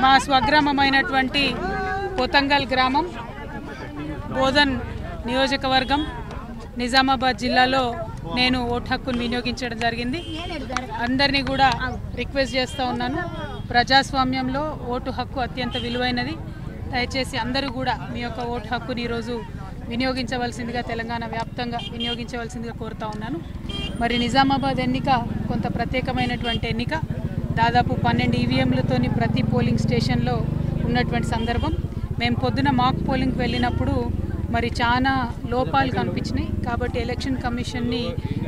మా స్వగ్రామమైనటువంటి పోతంగల్ గ్రామం బోధన్ నియోజకవర్గం నిజామాబాద్ జిల్లాలో నేను ఓటు హక్కును వినియోగించడం జరిగింది. అందరినీ కూడా రిక్వెస్ట్ చేస్తూ ఉన్నాను, ప్రజాస్వామ్యంలో ఓటు హక్కు అత్యంత విలువైనది. దయచేసి అందరూ కూడా మీ యొక్క ఓటు హక్కుని ఈరోజు వినియోగించవలసిందిగా, తెలంగాణ వ్యాప్తంగా వినియోగించవలసిందిగా కోరుతా ఉన్నాను. మరి నిజామాబాద్ ఎన్నిక కొంత ప్రత్యేకమైనటువంటి ఎన్నిక. దాదాపు 12 ఈవీఎంలతోని ప్రతి పోలింగ్ స్టేషన్లో ఉన్నటువంటి సందర్భం. మేము పొద్దున మాక్ పోలింగ్కి వెళ్ళినప్పుడు మరి చాలా లోపాలు కనిపించినాయి. కాబట్టి ఎలక్షన్ కమిషన్ని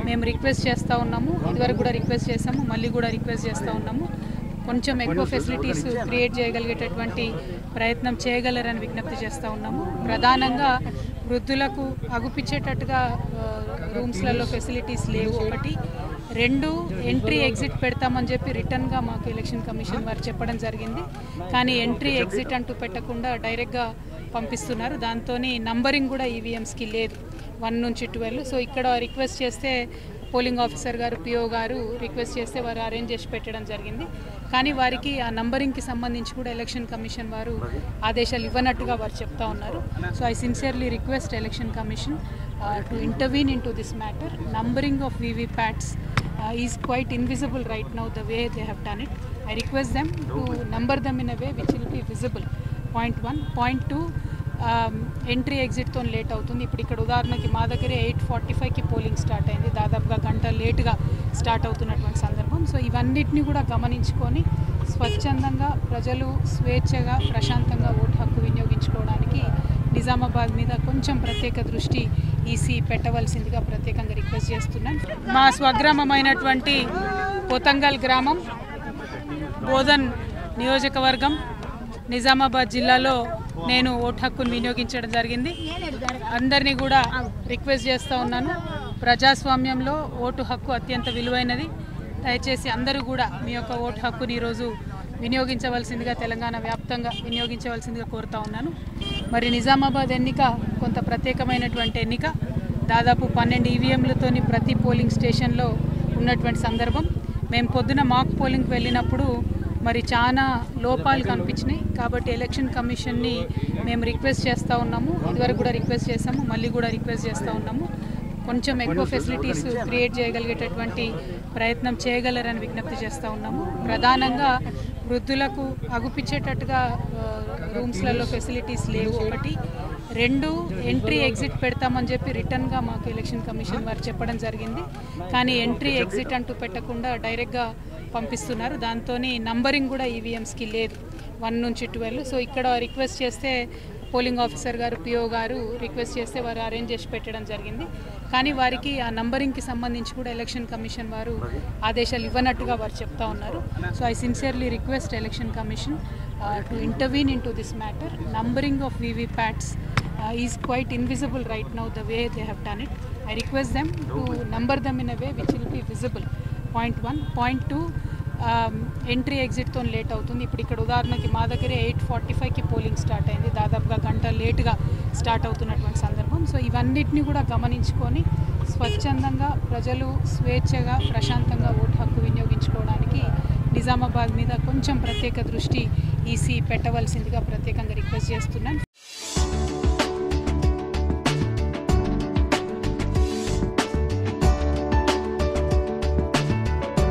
మేము రిక్వెస్ట్ చేస్తూ ఉన్నాము, ఇదివరకు కూడా రిక్వెస్ట్ చేస్తాము, మళ్ళీ కూడా రిక్వెస్ట్ చేస్తూ ఉన్నాము. కొంచెం ఎక్కువ ఫెసిలిటీస్ క్రియేట్ చేయగలిగేటటువంటి ప్రయత్నం చేయగలరని విజ్ఞప్తి చేస్తూ ఉన్నాము. ప్రధానంగా వృద్ధులకు అగుపించేటట్టుగా రూమ్స్లలో ఫెసిలిటీస్ లేవు. ఒకటి, 2 ఎంట్రీ ఎగ్జిట్ పెడతామని చెప్పి రిటర్న్గా మాకు ఎలక్షన్ కమిషన్ వారు చెప్పడం జరిగింది. కానీ ఎంట్రీ ఎగ్జిట్ అంటూ పెట్టకుండా డైరెక్ట్గా పంపిస్తున్నారు. దాంతో నంబరింగ్ కూడా ఈవీఎంస్కి లేదు, 1 నుంచి 12. సో ఇక్కడ రిక్వెస్ట్ చేస్తే పోలింగ్ ఆఫీసర్ గారు, పిఓ గారు రిక్వెస్ట్ చేస్తే వారు అరేంజ్ చేసి పెట్టడం జరిగింది. కానీ వారికి ఆ నంబరింగ్కి సంబంధించి కూడా ఎలక్షన్ కమిషన్ వారు ఆదేశాలు ఇవ్వనట్టుగా వారు చెప్తా ఉన్నారు. So I sincerely request election commission to intervene in to this matter. Numbering of VVPATs is quite invisible right now the way they have done it. I request them to number them in a way which will be visible. Point 1. Point 2, entry ఎగ్జిట్తో late అవుతుంది. ఇప్పుడు ఇక్కడ ఉదాహరణకి మా దగ్గరే 8:45కి polling start అయింది, దాదాపుగా గంట లేటుగా స్టార్ట్ అవుతున్నటువంటి సందర్భం. సో ఇవన్నిటిని కూడా గమనించుకొని స్వచ్ఛందంగా ప్రజలు స్వేచ్ఛగా ప్రశాంతంగా ఓటు హక్కు వినియోగించుకోవడానికి నిజామాబాద్ మీద కొంచెం ప్రత్యేక దృష్టి ఈసీ పెట్టవలసిందిగా ప్రత్యేకంగా రిక్వెస్ట్ చేస్తున్నాను. మా స్వగ్రామమైనటువంటి పోతంగల్ గ్రామం బోధన్ నియోజకవర్గం నిజామాబాద్ జిల్లాలో నేను ఓటు హక్కును వినియోగించడం జరిగింది. అందరినీ కూడా రిక్వెస్ట్ చేస్తూ ఉన్నాను, ప్రజాస్వామ్యంలో ఓటు హక్కు అత్యంత విలువైనది. దయచేసి అందరూ కూడా మీ యొక్క ఓటు హక్కుని ఈరోజు వినియోగించవలసిందిగా, తెలంగాణ వ్యాప్తంగా వినియోగించవలసిందిగా కోరుతా ఉన్నాను. మరి నిజామాబాద్ ఎన్నిక కొంత ప్రత్యేకమైనటువంటి ఎన్నిక. దాదాపు 12 ఈవీఎంలతోని ప్రతి పోలింగ్ స్టేషన్లో ఉన్నటువంటి సందర్భం. మేము పొద్దున మాక్ పోలింగ్కి వెళ్ళినప్పుడు మరి చాలా లోపాలు కనిపించినాయి. కాబట్టి ఎలక్షన్ కమిషన్ని మేము రిక్వెస్ట్ చేస్తూ ఉన్నాము, ఇదివరకు కూడా రిక్వెస్ట్ చేస్తాము, మళ్ళీ కూడా రిక్వెస్ట్ చేస్తూ ఉన్నాము. కొంచెం ఎక్కువ ఫెసిలిటీస్ క్రియేట్ చేయగలిగేటటువంటి ప్రయత్నం చేయగలరని విజ్ఞప్తి చేస్తూ ఉన్నాము. ప్రధానంగా వృద్ధులకు అగుపించేటట్టుగా రూమ్స్లలో ఫెసిలిటీస్ లేవు. ఒకటి, 2 ఎంట్రీ ఎగ్జిట్ పెడతామని చెప్పి రిటర్న్గా మాకు ఎలక్షన్ కమిషన్ వారు చెప్పడం జరిగింది. కానీ ఎంట్రీ ఎగ్జిట్ అంటూ పెట్టకుండా డైరెక్ట్గా పంపిస్తున్నారు. దాంతో నంబరింగ్ కూడా ఈవీఎంస్కి లేదు, 1 నుంచి 12. సో ఇక్కడ రిక్వెస్ట్ చేస్తే పోలింగ్ ఆఫీసర్ గారు, పిఓ గారు రిక్వెస్ట్ చేస్తే వారు అరేంజ్ చేసి పెట్టడం జరిగింది. కానీ వారికి ఆ నంబరింగ్కి సంబంధించి కూడా ఎలక్షన్ కమిషన్ వారు ఆదేశాలు ఇవ్వనట్టుగా వారు చెప్తా ఉన్నారు. So I sincerely request election commission to intervene in to this matter. Numbering of VVPATs is quite invisible right now the way they have done it. I request them to number them in a way which will be visible. Point 1. Point 2, entry ఎగ్జిట్తో late అవుతుంది. ఇప్పుడు ఇక్కడ ఉదాహరణకి మా దగ్గరే 8:45కి polling start అయింది, దాదాపుగా గంట లేటుగా స్టార్ట్ అవుతున్నటువంటి సందర్భం. సో ఇవన్నిటిని కూడా గమనించుకొని స్వచ్ఛందంగా ప్రజలు స్వేచ్ఛగా ప్రశాంతంగా ఓటు హక్కు వినియోగించుకోవడానికి నిజామాబాద్ మీద కొంచెం ప్రత్యేక దృష్టి ఈసీ పెట్టవలసిందిగా ప్రత్యేకంగా రిక్వెస్ట్ చేస్తున్నాను.